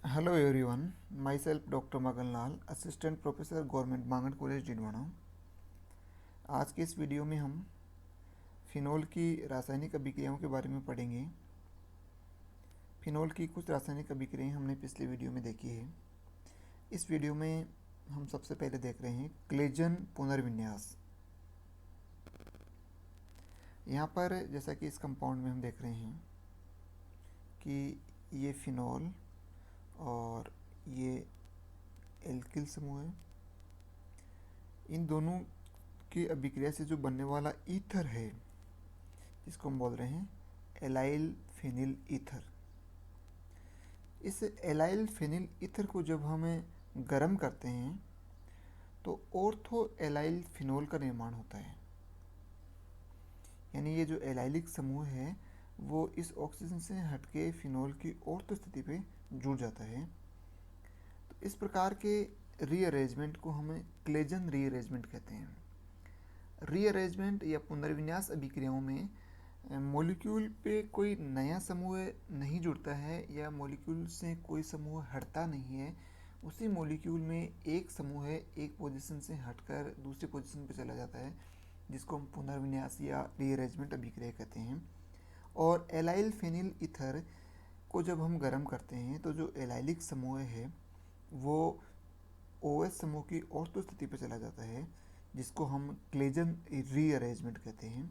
Hello everyone, myself Dr. Magan Lal, assistant professor government Bangar college Didwana. आज के इस video में हम फिनोल की रासायनिक अभिक्रियाओं के बारे में पढ़ेंगे। फिनोल की कुछ रासायनिक अभिक्रियाएं हमने पिछले वीडियो में देखी है। इस वीडियो में हम सबसे पहले देख रहे हैं क्लेजन पुनर्विन्यास। यहाँ पर जैसा कि इस कंपाउंड में हम देख रहे हैं कि ये फिनोल और ये एल्किल समूह है। इन दोनों की अभिक्रिया से जो बनने वाला ईथर है जिसको हम बोल रहे हैं एलाइल फेनिल ईथर। इस एलाइल फेनिल ईथर को जब हम गर्म करते हैं तो ऑर्थो एलाइल फिनोल का निर्माण होता है। यानी ये जो एलाइलिक समूह है वो इस ऑक्सीजन से हटके फिनोल की ऑर्थो स्थिति पे जुड़ जाता है। तो इस प्रकार के रीअरेंजमेंट को हमें क्लेजन रीअरेंजमेंट कहते हैं। रीअरेंजमेंट या पुनर्विन्यास अभिक्रियाओं में मॉलिक्यूल पे कोई नया समूह नहीं जुड़ता है या मॉलिक्यूल से कोई समूह हटता नहीं है। उसी मॉलिक्यूल में एक समूह है एक पोजीशन से हटकर दूसरी पोजीशन पे चला जाता है, जिसको हम पुनर्विन्यास या रीअरेंजमेंट अभिक्रिया कहते हैं। और एलाइल फेनिल ईथर को जब हम गर्म करते हैं तो जो एलाइलिक समूह है वो OH समूह की ऑर्थो स्थिति पर चला जाता है, जिसको हम क्लेजन रीअरेंजमेंट कहते हैं।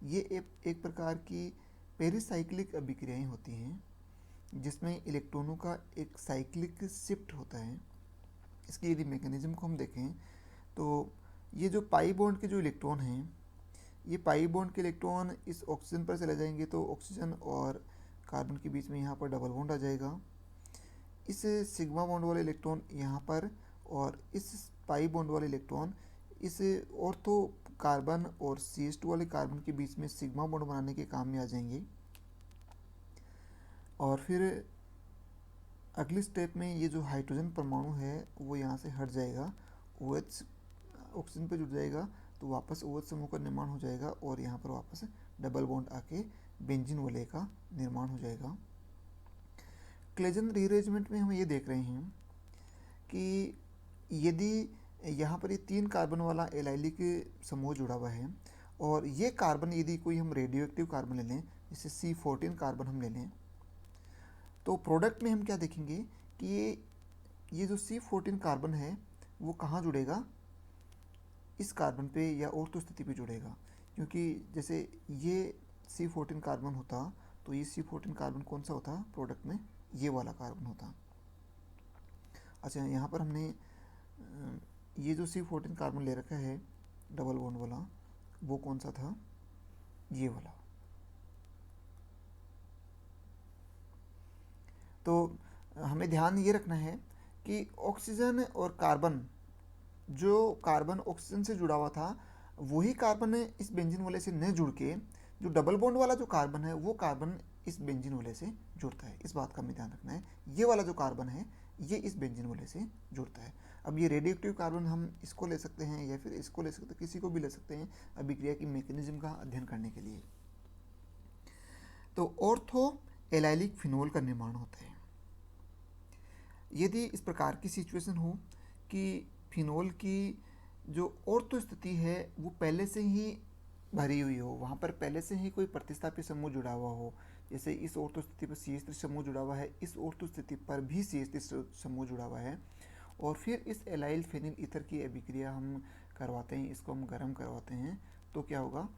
ये एक प्रकार की पेरिसाइक्लिक अभिक्रियाएं होती हैं जिसमें इलेक्ट्रॉनों का एक साइक्लिक शिफ्ट होता है। इसकी यदि मैकेनिज्म को हम देखें तो ये जो पाई बॉन्ड के जो इलेक्ट्रॉन हैं, ये पाई बॉन्ड के इलेक्ट्रॉन इस ऑक्सीजन पर चले जाएंगे तो ऑक्सीजन और कार्बन के बीच में यहाँ पर डबल बॉन्ड आ जाएगा। इस सिग्मा बॉन्ड वाले इलेक्ट्रॉन यहाँ पर और इस पाई बॉन्ड वाले इलेक्ट्रॉन इस ऑर्थो कार्बन और CH2 वाले कार्बन के बीच में सिग्मा बॉन्ड बनाने के काम में आ जाएंगे। और फिर अगली स्टेप में ये जो हाइड्रोजन परमाणु है वो यहाँ से हट जाएगा, OH ऑक्सीजन पे जुड़ जाएगा तो वापस OH समूह का निर्माण हो जाएगा और यहाँ पर वापस डबल बॉन्ड आके बेंजीन वलय का निर्माण हो जाएगा। क्लेजन रीअरेंजमेंट में हम ये देख रहे हैं कि यदि यहाँ पर ये 3 कार्बन वाला एलाइलिक समूह जुड़ा हुआ है और ये कार्बन यदि कोई हम रेडियो एक्टिव कार्बन ले लें, जैसे C14 कार्बन हम ले लें, तो प्रोडक्ट में हम क्या देखेंगे कि ये जो C14 कार्बन है वो कहाँ जुड़ेगा, इस कार्बन पे या ऑर्थो स्थिति पे जुड़ेगा। क्योंकि जैसे ये C14 कार्बन होता तो ये C14 कार्बन कौन सा होता प्रोडक्ट में, ये वाला कार्बन होता। अच्छा, यहाँ पर हमने ये जो C14 कार्बन ले रखा है डबल बॉन्ड वाला, वो कौन सा था, ये वाला। तो हमें ध्यान ये रखना है कि ऑक्सीजन और कार्बन, जो कार्बन ऑक्सीजन से जुड़ा हुआ था वही कार्बन इस बेंजीन वलय से न जुड़ के जो डबल बॉन्ड वाला जो कार्बन है वो कार्बन इस बेंजीन वलय से जुड़ता है। इस बात का हमें ध्यान रखना है। ये वाला जो कार्बन है ये इस बेंजीन वलय से जुड़ता है। अब ये रेडियो एक्टिव कार्बन हम इसको ले सकते हैं या फिर इसको ले सकते हैं, किसी को भी ले सकते हैं अभिक्रिया की मैकेनिज्म का अध्ययन करने के लिए। तो ऑर्थो एलाइलिक फिनोल का निर्माण होता है। यदि इस प्रकार की सिचुएशन हो कि फिनोल की जो ऑर्थो स्थिति है वो पहले से ही भरी हुई हो, वहाँ पर पहले से ही कोई प्रतिस्थापी समूह जुड़ा हुआ हो, जैसे इस ऑर्थो स्थिति पर CH3 समूह जुड़ा हुआ है, इस ऑर्थो स्थिति पर भी CH3 समूह जुड़ा हुआ है, और फिर इस एलाइल फेनिल ईथर की अभिक्रिया हम करवाते हैं, इसको हम गर्म करवाते हैं, तो क्या होगा,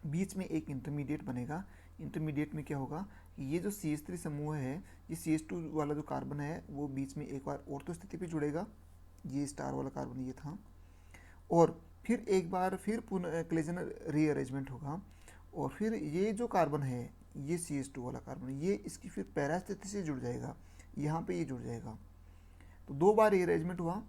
बीच में एक इंटरमीडिएट बनेगा। इंटरमीडिएट में क्या होगा कि ये जो CH3 समूह है, ये CH2 वाला जो कार्बन है वो बीच में एक बार ऑर्थो स्थिति पे जुड़ेगा, ये स्टार वाला कार्बन ये था, और फिर एक बार फिर पुनः क्लेजन रीअरेंजमेंट होगा, और फिर ये जो कार्बन है ये CH2 वाला कार्बन ये इसकी फिर पैरा स्थिति से जुड़ जाएगा, यहाँ पे ये जुड़ जाएगा। तो 2 बार रीअरेंजमेंट हुआ।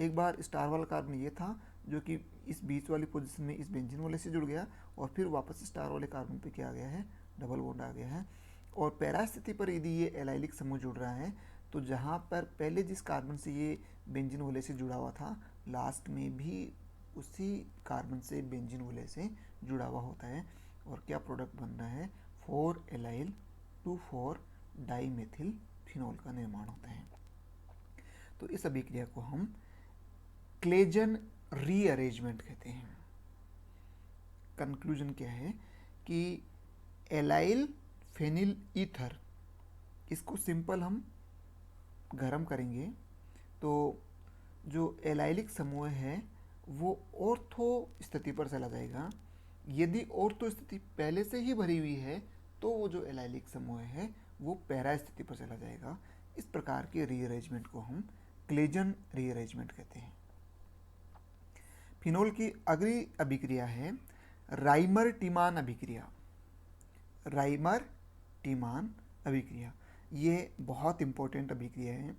एक बार स्टार वाला कार्बन ये था जो कि इस बीच वाली पोजीशन में इस बेंजीन वाले से जुड़ गया, और फिर वापस स्टार वाले कार्बन पे क्या आ गया है, डबल बॉन्ड आ गया है। और पैरा स्थिति पर यदि ये एलाइलिक समूह जुड़ रहा है तो जहाँ पर पहले जिस कार्बन से ये बेंजीन वलय से जुड़ा हुआ था, लास्ट में भी उसी कार्बन से बेंजीन वलय से जुड़ा हुआ होता है। और क्या प्रोडक्ट बन रहा है, 4 एलाइल 2,4 डाईमेथिल फिनोल का निर्माण होता है। तो इस अभिक्रिया को हम क्लेजन रीअरेंजमेंट कहते हैं। कंक्लूजन क्या है कि एलाइल फेनिल ईथर, इसको सिंपल हम गर्म करेंगे तो जो एलाइलिक समूह है वो ऑर्थो स्थिति पर चला जाएगा। यदि ऑर्थो स्थिति पहले से ही भरी हुई है तो वो जो एलाइलिक समूह है वो पैरा स्थिति पर चला जाएगा। इस प्रकार के रीअरेंजमेंट को हम क्लेजन रीअरेंजमेंट कहते हैं। फिनोल की अगली अभिक्रिया है राइमर टीमान अभिक्रिया। राइमर टीमान अभिक्रिया ये बहुत इंपॉर्टेंट अभिक्रिया है।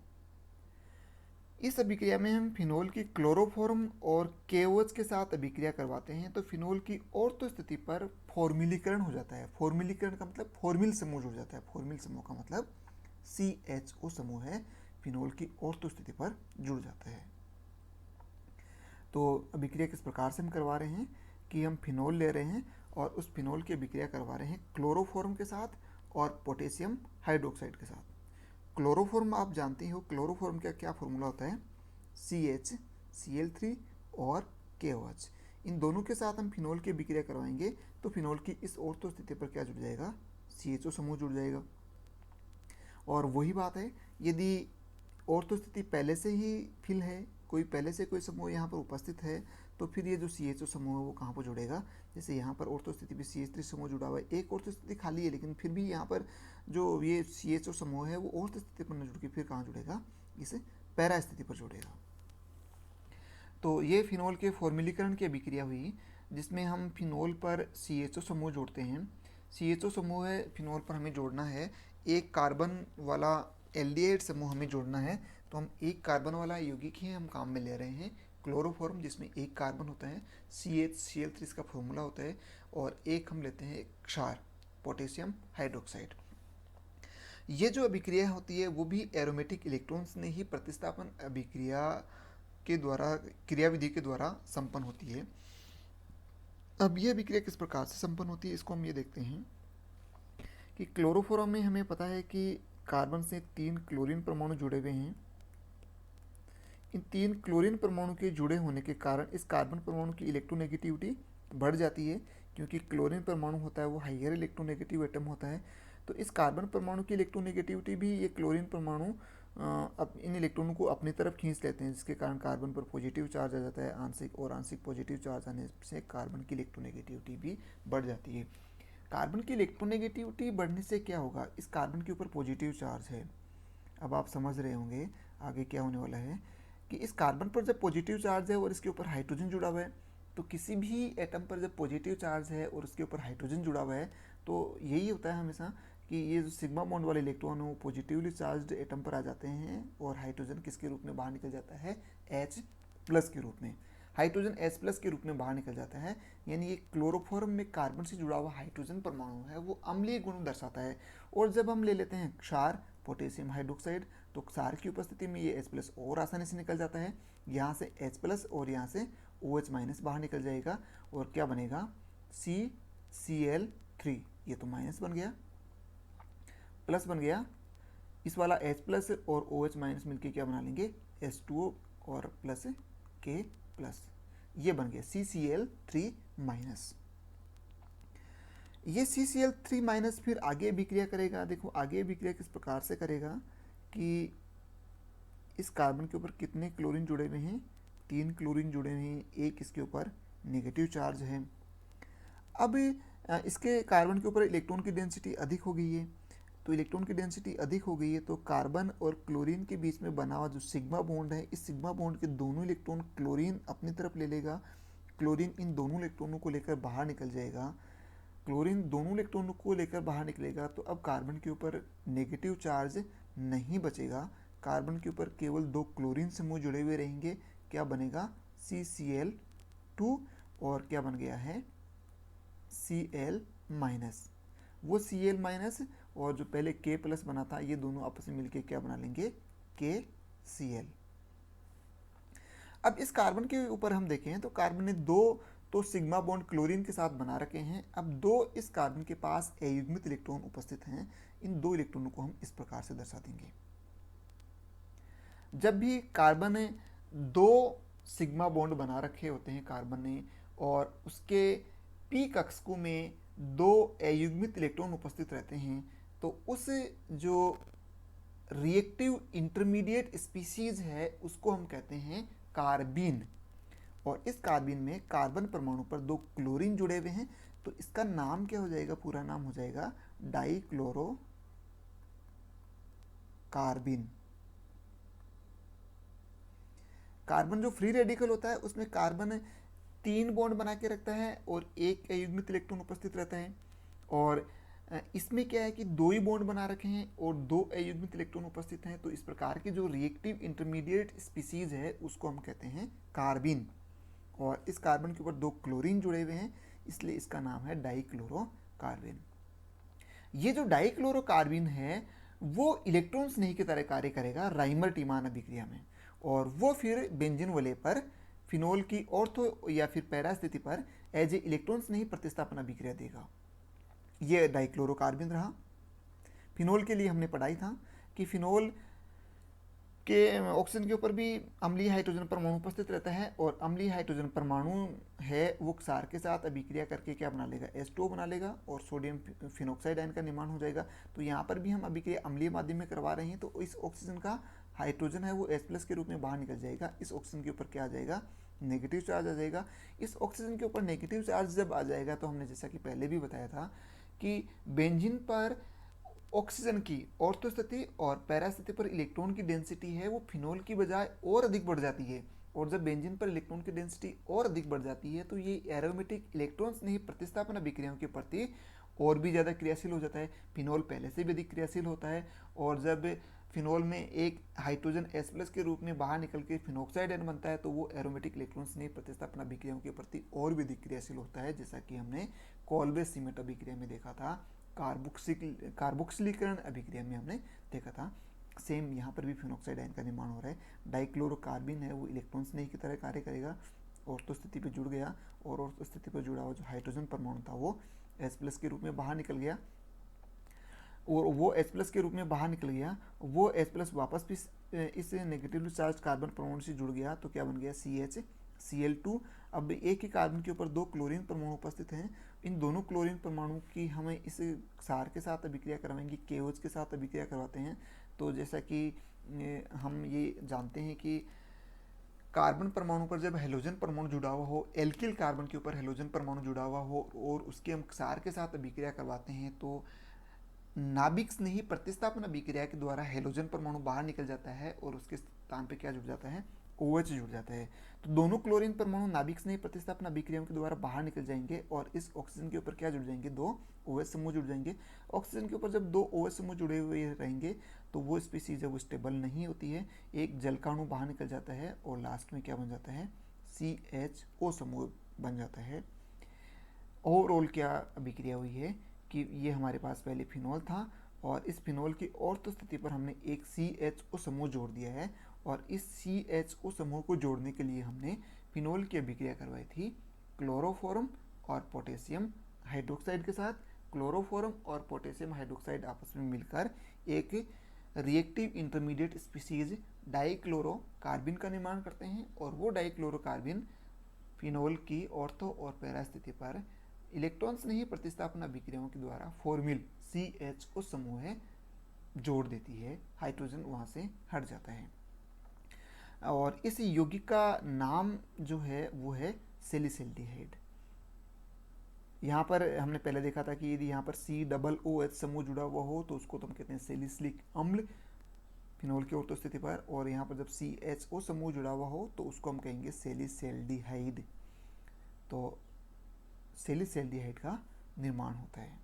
इस अभिक्रिया में हम फिनोल की क्लोरोफॉर्म और केओएच के साथ अभिक्रिया करवाते हैं तो फिनोल की ऑर्थो स्थिति पर फॉर्मिलीकरण हो जाता है। फॉर्मिलीकरण का मतलब फॉर्मिल समूह जुड़ जाता है। फॉर्मिल समूह का मतलब CHO समूह है, फिनोल की ऑर्थो स्थिति पर जुड़ जाता है। तो अभिक्रिया किस प्रकार से हम करवा रहे हैं कि हम फिनोल ले रहे हैं और उस फिनोल की अभिक्रिया करवा रहे हैं क्लोरोफॉर्म के साथ और पोटेशियम हाइड्रोक्साइड के साथ। क्लोरोफॉर्म आप जानते हो, क्लोरोफॉर्म का क्या फॉर्मूला होता है, CH, Cl3 और KOH। इन दोनों के साथ हम फिनोल की अभिक्रिया करवाएंगे तो फिनोल की इस ऑर्थो स्थिति पर क्या जुड़ जाएगा, CHO समूह जुड़ जाएगा। और वही बात है, यदि ऑर्थो स्थिति पहले से ही फिल है, कोई पहले से कोई समूह यहाँ पर उपस्थित है, तो फिर ये जो CHO समूह है वो कहाँ पर जुड़ेगा। जैसे यहाँ पर ऑर्थो स्थिति भी CH3 समूह जुड़ा हुआ है, एक ऑर्थो स्थिति खाली है लेकिन फिर भी यहाँ पर जो ये CHO समूह है वो ऑर्थो स्थिति पर न जुड़ के फिर कहाँ जुड़ेगा, इसे पैरा स्थिति पर जुड़ेगा। तो ये फिनोल के फॉर्मिलीकरण की अभिक्रिया हुई जिसमें हम फिनोल पर CHO समूह जोड़ते हैं। CHO समूह है फिनोल पर हमें जोड़ना है, एक कार्बन वाला एल्डिहाइड समूह हमें जोड़ना है। तो हम एक कार्बन वाला यौगिक ही हम काम में ले रहे हैं, क्लोरोफॉर्म, जिसमें एक कार्बन होता है, CH, Cl3 इसका फॉर्मूला होता है, और एक हम लेते हैं क्षार, पोटेशियम हाइड्रोक्साइड। ये जो अभिक्रिया होती है वो भी एरोमेटिक इलेक्ट्रॉन्स ने ही प्रतिस्थापन अभिक्रिया के द्वारा, क्रियाविधि के द्वारा संपन्न होती है। अब ये अभिक्रिया किस प्रकार से संपन्न होती है इसको हम ये देखते हैं कि क्लोरोफॉर्म में हमें पता है कि कार्बन से 3 क्लोरीन परमाणु जुड़े हुए हैं। इन 3 क्लोरीन परमाणु के जुड़े होने के कारण इस कार्बन परमाणु की इलेक्ट्रोनेगेटिविटी बढ़ जाती है, क्योंकि क्लोरीन परमाणु होता है वो हाइयर इलेक्ट्रोनेगेटिव एटम होता है। तो इस कार्बन परमाणु की इलेक्ट्रोनेगेटिविटी भी ये क्लोरीन परमाणु इन इलेक्ट्रॉनों को अपनी तरफ खींच लेते हैं, जिसके कारण कार्बन पर पॉजिटिव चार्ज आ जाता है आंशिक, और आंशिक पॉजिटिव चार्ज आने से कार्बन की इलेक्ट्रोनेगेटिविटी भी बढ़ जाती है। कार्बन की इलेक्ट्रोनेगेटिविटी बढ़ने से क्या होगा, इस कार्बन के ऊपर पॉजिटिव चार्ज है। अब आप समझ रहे होंगे आगे क्या होने वाला है कि इस कार्बन पर जब पॉजिटिव चार्ज है और इसके ऊपर हाइड्रोजन जुड़ा हुआ है, तो किसी भी एटम पर जब पॉजिटिव चार्ज है और उसके ऊपर हाइड्रोजन जुड़ा हुआ है तो यही होता है हमेशा कि ये जो सिग्मा बॉन्ड वाले इलेक्ट्रॉन है वो पॉजिटिवली चार्ज्ड एटम पर आ जाते हैं और हाइड्रोजन किसके रूप में बाहर निकल जाता है, H+ के रूप में। हाइड्रोजन H+ के रूप में बाहर निकल जाता है, यानी ये क्लोरोफॉर्म में कार्बन से जुड़ा हुआ हाइड्रोजन परमाणु है वो अम्लीय गुण दर्शाता है। और जब हम ले लेते हैं क्षार, पोटेशियम हाइड्रोक्साइड, तो क्षार की उपस्थिति में ये H+ और आसानी से निकल जाता है, यहाँ से H+ और यहाँ से OH- बाहर निकल जाएगा और क्या बनेगा, CCl3, ये तो माइनस बन गया, प्लस बन गया, इस वाला H+ और OH- मिलके क्या बना लेंगे, H2O और प्लस K+, ये बन गया CCl3-। ये CCl3- फिर आगे अभिक्रिया करेगा। देखो आगे अभिक्रिया किस प्रकार से करेगा कि इस कार्बन के ऊपर कितने क्लोरीन जुड़े हुए हैं, 3 क्लोरीन जुड़े हुए हैं, एक इसके ऊपर नेगेटिव चार्ज है। अब इसके कार्बन के ऊपर इलेक्ट्रॉन की डेंसिटी अधिक हो गई है, तो इलेक्ट्रॉन की डेंसिटी अधिक हो गई है तो कार्बन और क्लोरीन के बीच में बना हुआ जो सिग्मा बॉन्ड है, इस सिग्मा बॉन्ड के दोनों इलेक्ट्रॉन क्लोरीन अपनी तरफ ले लेगा, क्लोरीन इन दोनों इलेक्ट्रॉनों को लेकर बाहर निकल जाएगा। क्लोरीन दोनों इलेक्ट्रॉनों को लेकर बाहर निकलेगा तो अब कार्बन के ऊपर नेगेटिव चार्ज नहीं बचेगा, कार्बन के ऊपर केवल 2 क्लोरीन समूह जुड़े हुए रहेंगे। क्या बनेगा, CCl2 और क्या बन गया है, Cl-। वो Cl- और जो पहले K+ बना था ये दोनों आपस में मिलके क्या बना लेंगे, KCl। अब इस कार्बन के ऊपर हम देखें तो कार्बन ने 2 तो सिग्मा बॉन्ड क्लोरीन के साथ बना रखे हैं। अब दो इस कार्बन के पास अयुग्मित इलेक्ट्रॉन उपस्थित हैं। इन दो इलेक्ट्रॉनों को हम इस प्रकार से दर्शा देंगे। जब भी कार्बन ने दो सिग्मा बॉन्ड बना रखे होते हैं कार्बन ने, और उसके पी कक्षकों में दो अयुग्मित इलेक्ट्रॉन उपस्थित रहते हैं, तो उस जो रिएक्टिव इंटरमीडिएट स्पीसीज है उसको हम कहते हैं कार्बीन। और इस कार्बीन में कार्बन परमाणु पर दो क्लोरीन जुड़े हुए हैं, तो इसका नाम क्या हो जाएगा, पूरा नाम हो जाएगा डाइक्लोरो कार्बीन। कार्बन जो फ्री रेडिकल होता है उसमें कार्बन 3 बॉन्ड बना के रखता है और एक अयुग्मित इलेक्ट्रॉन उपस्थित रहता है, और इसमें क्या है कि दो ही बॉन्ड बना रखे हैं और दो अयुग्मित इलेक्ट्रॉन उपस्थित हैं। तो इस प्रकार की जो रिएक्टिव इंटरमीडिएट स्पीसीज है उसको हम कहते हैं कार्बीन। और इस कार्बन के ऊपर दो क्लोरीन जुड़े हुए हैं, इसलिए इसका नाम है डाइक्लोरो कार्बीन। ये जो डाइक्लोरो कार्बीन है वो इलेक्ट्रॉन स्नेही की तरह कार्य करेगा राइमर टीमान अभिक्रिया में, और वो फिर बेंजीन वलय पर फिनोल की ऑर्थो या फिर पैरा स्थिति पर एज ए इलेक्ट्रॉन स्नेही प्रतिस्थापन अभिक्रिया देगा। ये डाइक्लोरोकार्बन रहा। फिनोल के लिए हमने पढ़ाई था कि फिनोल के ऑक्सीजन के ऊपर भी अम्लीय हाइड्रोजन परमाणु उपस्थित रहता है, और अम्लीय हाइड्रोजन परमाणु है वो क्षार के साथ अभिक्रिया करके क्या बना लेगा, H2O बना लेगा, और सोडियम फिनोक्साइड आयन का निर्माण हो जाएगा। तो यहाँ पर भी हम अभिक्रिया अम्लीय माध्यम में करवा रहे हैं, तो इस ऑक्सीजन का हाइड्रोजन है वो H+ के रूप में बाहर निकल जाएगा। इस ऑक्सीजन के ऊपर क्या आ जाएगा, नेगेटिव चार्ज आ जाएगा। इस ऑक्सीजन के ऊपर नेगेटिव चार्ज जब आ जाएगा तो हमने जैसा कि पहले भी बताया था कि बेंजीन पर ऑक्सीजन की ऑर्थो स्थिति और पैरा स्थिति पर इलेक्ट्रॉन की डेंसिटी है वो फिनोल की बजाय और अधिक बढ़ जाती है, और जब बेंजीन पर इलेक्ट्रॉन की डेंसिटी और अधिक बढ़ जाती है तो ये एरोमेटिक इलेक्ट्रॉन स्नेही प्रतिस्थापन अभिक्रियाओं के प्रति और भी ज़्यादा क्रियाशील हो जाता है। फिनोल पहले से भी अधिक क्रियाशील होता है, और जब फिनोल में एक हाइड्रोजन H+ के रूप में बाहर निकल के फिनोक्साइड आयन बनता है तो वो एरोमेटिक इलेक्ट्रॉन स्नेही प्रतिस्थापन अभिक्रियाओं के प्रति और भी अधिक क्रियाशील होता है, जैसा कि हमने कोल्बे सीमेंट अभिक्रिया में देखा था, कार्बोक्सिलीकरण अभिक्रिया में हमने देखा था। सेम यहाँ पर भी फिनोक्साइड आयन का निर्माण हो रहा है। डाइक्लोरोकार्बन है वो इलेक्ट्रॉन स्नेही की तरह कार्य करेगा, ऑर्थो स्थिति पर जुड़ गया, और ऑर्थो स्थिति पर जुड़ा हुआ जो हाइड्रोजन परमाणु था वो H+ के रूप में बाहर निकल गया, और वो H+ के रूप में बाहर निकल गया। वो H+ वापस भी इस नेगेटिवली चार्ज कार्बन परमाणु से जुड़ गया, तो क्या बन गया CH Cl2। अब एक ही कार्बन के ऊपर दो क्लोरीन परमाणु उपस्थित हैं। इन दोनों क्लोरीन परमाणु की हमें इस क्षार के साथ अभिक्रिया करवाएंगे, KOH के साथ अभिक्रिया करवाते हैं। तो जैसा कि हम ये जानते हैं कि कार्बन परमाणु पर जब हेलोजन परमाणु जुड़ा हुआ हो, एल्किल कार्बन के ऊपर हेलोजन परमाणु जुड़ा हुआ हो और उसके हम क्षार के साथ अभिक्रिया करवाते हैं, तो नाभिक स्नेही प्रतिस्थापन अभिक्रिया के द्वारा हेलोजन परमाणु बाहर निकल जाता है और उसके स्थान पे क्या जुड़ जाता है, OH जुड़ जाता है। तो दोनों क्लोरीन परमाणु नाभिक स्नेही प्रतिस्थापन अभिक्रियाओं के द्वारा बाहर निकल जाएंगे, और इस ऑक्सीजन के ऊपर क्या जुड़ जाएंगे, दो OH समूह जुड़ जाएंगे। ऑक्सीजन के ऊपर जब दो OH समूह जुड़े हुए रहेंगे तो वो स्पीसीज है वो स्टेबल नहीं होती है, एक जल का अणु बाहर निकल जाता है, और लास्ट में क्या बन जाता है, CHO समूह बन जाता है। ओवरऑल क्या अभिक्रिया हुई है कि ये हमारे पास पहले फिनोल था, और इस फिनोल की ऑर्थो स्थिति पर हमने एक CHO समूह जोड़ दिया है, और इस CHO समूह को जोड़ने के लिए हमने फिनोल की अभिक्रिया करवाई थी क्लोरोफॉर्म और पोटेशियम हाइड्रोक्साइड के साथ। क्लोरोफॉर्म और पोटेशियम हाइड्रोक्साइड आपस में मिलकर एक रिएक्टिव इंटरमीडिएट स्पीसीज डाइक्लोरोकार्बन का निर्माण करते हैं, और वो डाइक्लोरोकार्बन फिनोल की ऑर्थो और पैरा स्थिति पर इलेक्ट्रॉन स्नेही प्रतिस्थापन अभिक्रियाओं के द्वारा फॉर्म्यूल CHO समूह है जोड़ देती है, हाइड्रोजन वहाँ से हट जाता है। और इस यौगिक का नाम जो है वो है सैलिसिल्डिहाइड। यहाँ पर हमने पहले देखा था कि यदि यहाँ पर COOH समूह जुड़ा हुआ हो तो उसको तो हम कहते हैं सैलिसिलिक अम्ल फिनोल की ऑर्थो स्थिति पर, और यहाँ पर जब CHO समूह जुड़ा हुआ हो तो उसको हम कहेंगे सैलिसिल्डिहाइड। तो सैलिसिल्डिहाइड का निर्माण होता है।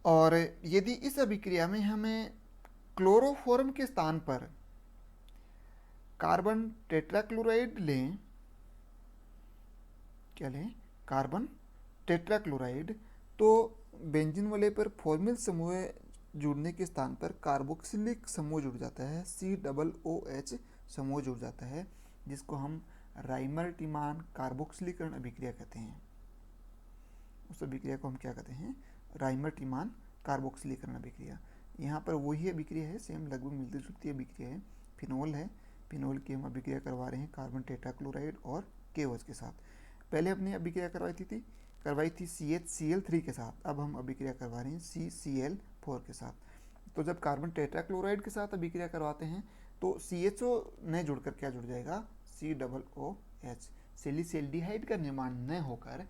और यदि इस अभिक्रिया में हमें क्लोरोफॉर्म के स्थान पर कार्बन टेट्राक्लोराइड लें, क्या लें, कार्बन टेट्राक्लोराइड, तो बेंजीन वलय पर फॉर्मिल समूह जुड़ने के स्थान पर कार्बोक्सिलिक समूह जुड़ जाता है, COOH समूह जुड़ जाता है, जिसको हम राइमर-टीमान कार्बोक्सिलीकरण अभिक्रिया कहते हैं। उस अभिक्रिया को हम क्या कहते हैं? राइमर-टीमान कार्बोक्सिलीकरण अभिक्रिया। यहाँ पर वही अभिक्रिया है, सेम लगभग मिलती जुलती अभिक्रिया है। फिनोल है, फिनोल की हम अभिक्रिया करवा रहे हैं कार्बन टेट्राक्लोराइड और KOH के साथ। पहले हमने अभिक्रिया करवाई थी CHCl3 के साथ, अब हम अभिक्रिया करवा रहे हैं CCl4 के साथ। तो जब कार्बन टेट्राक्लोराइड के साथ अभिक्रिया करवाते हैं तो CHO न जुड़कर क्या जुड़ जाएगा? COOH। सेलिसिल्डिहाइड का निर्माण न होकर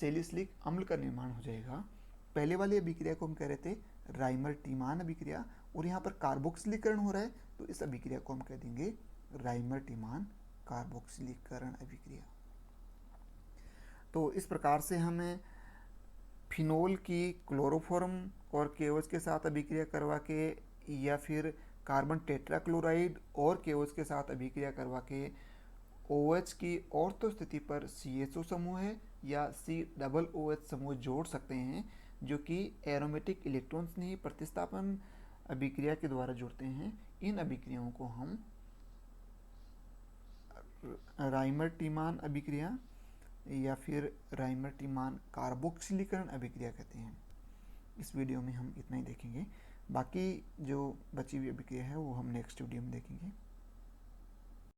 सेलिसिलिक अम्ल का निर्माण हो जाएगा। पहले वाली अभिक्रिया को हम कह रहे थे राइमर-टीमान अभिक्रिया, और यहाँ पर कार्बोक्सिलीकरण हो रहा है तो इस अभिक्रिया को हम कह देंगे राइमर-टीमान कार्बोक्सिलीकरण अभिक्रिया। तो इस प्रकार से हमें फिनोल की क्लोरोफॉर्म और KOH के साथ अभिक्रिया करवा के, या फिर कार्बन टेट्राक्लोराइड और KOH के साथ अभिक्रिया करवा के OH की ऑर्थो स्थिति पर CHO समूह है या COOH समूह जोड़ सकते हैं, जो कि एरोमेटिक इलेक्ट्रॉन्स नहीं प्रतिस्थापन अभिक्रिया के द्वारा जुड़ते हैं। इन अभिक्रियाओं को हम राइमर-टीमान अभिक्रिया या फिर राइमर-टीमान कार्बोक्सिलीकरण अभिक्रिया कहते हैं। इस वीडियो में हम इतना ही देखेंगे, बाकी जो बची हुई अभिक्रिया है वो हम नेक्स्ट वीडियो में देखेंगे।